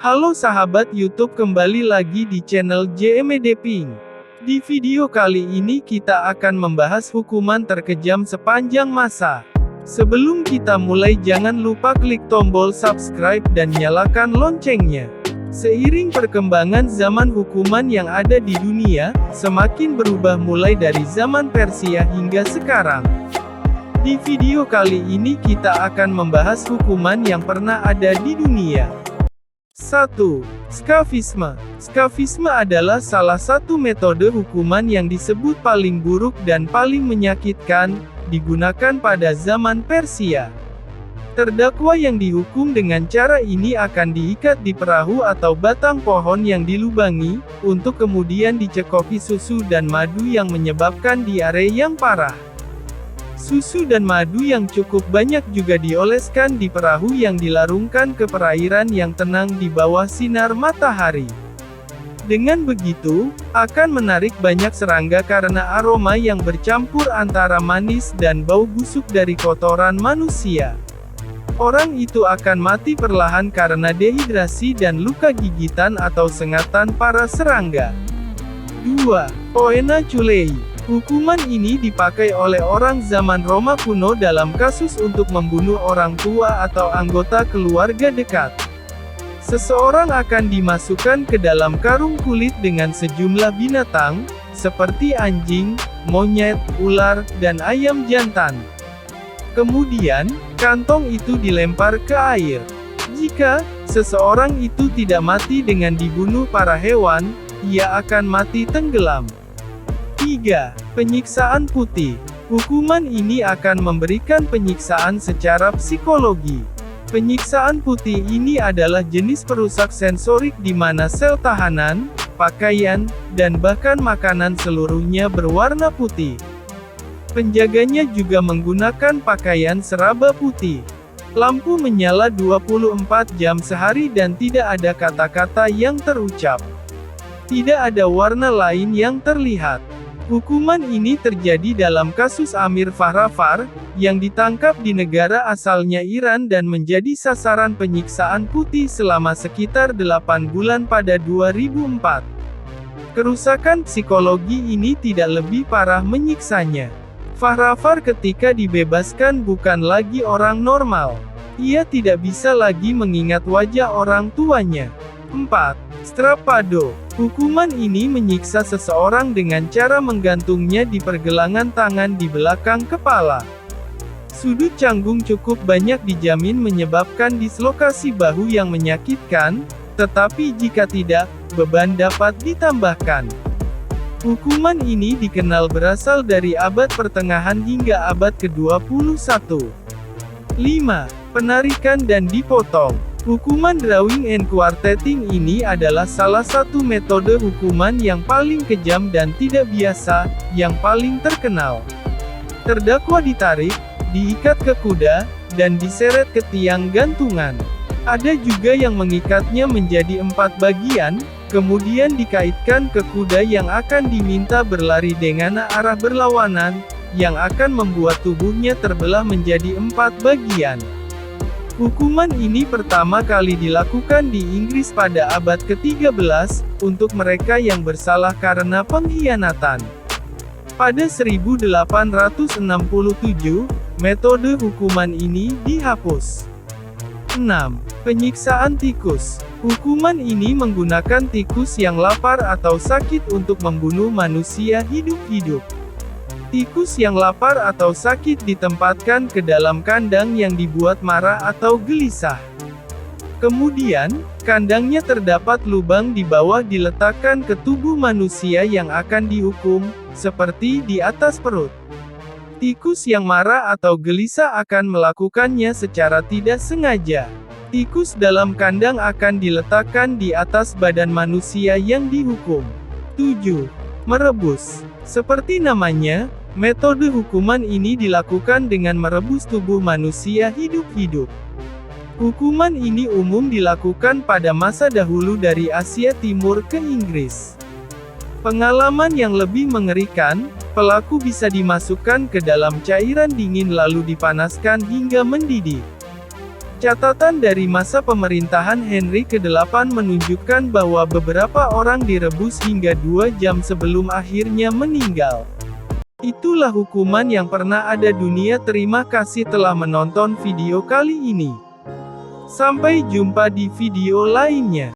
Halo sahabat YouTube, kembali lagi di channel JMED Pink. Di video kali ini kita akan membahas hukuman terkejam sepanjang masa. Sebelum kita mulai, jangan lupa klik tombol subscribe dan nyalakan loncengnya. Seiring perkembangan zaman, hukuman yang ada di dunia semakin berubah mulai dari zaman Persia hingga sekarang. Di video kali ini kita akan membahas hukuman yang pernah ada di dunia. 1. Skafisme. Skafisme adalah salah satu metode hukuman yang disebut paling buruk dan paling menyakitkan, digunakan pada zaman Persia. Terdakwa yang dihukum dengan cara ini akan diikat di perahu atau batang pohon yang dilubangi, untuk kemudian dicekoki susu dan madu yang menyebabkan diare yang parah. Susu dan madu yang cukup banyak juga dioleskan di perahu yang dilarungkan ke perairan yang tenang di bawah sinar matahari. Dengan begitu, akan menarik banyak serangga karena aroma yang bercampur antara manis dan bau busuk dari kotoran manusia. Orang itu akan mati perlahan karena dehidrasi dan luka gigitan atau sengatan para serangga. 2. Poena culei. Hukuman ini dipakai oleh orang zaman Roma kuno dalam kasus untuk membunuh orang tua atau anggota keluarga dekat. Seseorang akan dimasukkan ke dalam karung kulit dengan sejumlah binatang, seperti anjing, monyet, ular, dan ayam jantan. Kemudian, kantong itu dilempar ke air. Jika seseorang itu tidak mati dengan dibunuh para hewan, ia akan mati tenggelam. 3. Penyiksaan putih. Hukuman ini akan memberikan penyiksaan secara psikologi. Penyiksaan putih ini adalah jenis perusak sensorik di mana sel tahanan, pakaian, dan bahkan makanan seluruhnya berwarna putih. Penjaganya juga menggunakan pakaian seraba putih. Lampu menyala 24 jam sehari dan tidak ada kata-kata yang terucap. Tidak ada warna lain yang terlihat. Hukuman ini terjadi dalam kasus Amir Fahrafar, yang ditangkap di negara asalnya Iran dan menjadi sasaran penyiksaan putih selama sekitar 8 bulan pada 2004. Kerusakan psikologi ini tidak lebih parah menyiksanya. Fahrafar ketika dibebaskan bukan lagi orang normal. Ia tidak bisa lagi mengingat wajah orang tuanya. 4. Strapado. Hukuman ini menyiksa seseorang dengan cara menggantungnya di pergelangan tangan di belakang kepala. Sudut canggung cukup banyak dijamin menyebabkan dislokasi bahu yang menyakitkan, tetapi jika tidak, beban dapat ditambahkan. Hukuman ini dikenal berasal dari abad pertengahan hingga abad ke-21. 5. Penarikan dan dipotong. Hukuman drawing and quartetting ini adalah salah satu metode hukuman yang paling kejam dan tidak biasa, yang paling terkenal. Terdakwa ditarik, diikat ke kuda, dan diseret ke tiang gantungan. Ada juga yang mengikatnya menjadi 4 bagian, kemudian dikaitkan ke kuda yang akan diminta berlari dengan arah berlawanan, yang akan membuat tubuhnya terbelah menjadi 4 bagian. Hukuman ini pertama kali dilakukan di Inggris pada abad ke-13, untuk mereka yang bersalah karena pengkhianatan. Pada 1867, metode hukuman ini dihapus. 6. Penyiksaan tikus. Hukuman ini menggunakan tikus yang lapar atau sakit untuk membunuh manusia hidup-hidup. Tikus yang lapar atau sakit ditempatkan ke dalam kandang yang dibuat marah atau gelisah. Kemudian, kandangnya terdapat lubang di bawah diletakkan ke tubuh manusia yang akan dihukum, seperti di atas perut. Tikus yang marah atau gelisah akan melakukannya secara tidak sengaja. Tikus dalam kandang akan diletakkan di atas badan manusia yang dihukum. 7. Merebus. Seperti namanya, metode hukuman ini dilakukan dengan merebus tubuh manusia hidup-hidup. Hukuman ini umum dilakukan pada masa dahulu dari Asia Timur ke Inggris. Pengalaman yang lebih mengerikan, pelaku bisa dimasukkan ke dalam cairan dingin lalu dipanaskan hingga mendidih. Catatan dari masa pemerintahan Henry ke-8 menunjukkan bahwa beberapa orang direbus hingga 2 jam sebelum akhirnya meninggal. Itulah hukuman yang pernah ada dunia. Terima kasih telah menonton video kali ini. Sampai jumpa di video lainnya.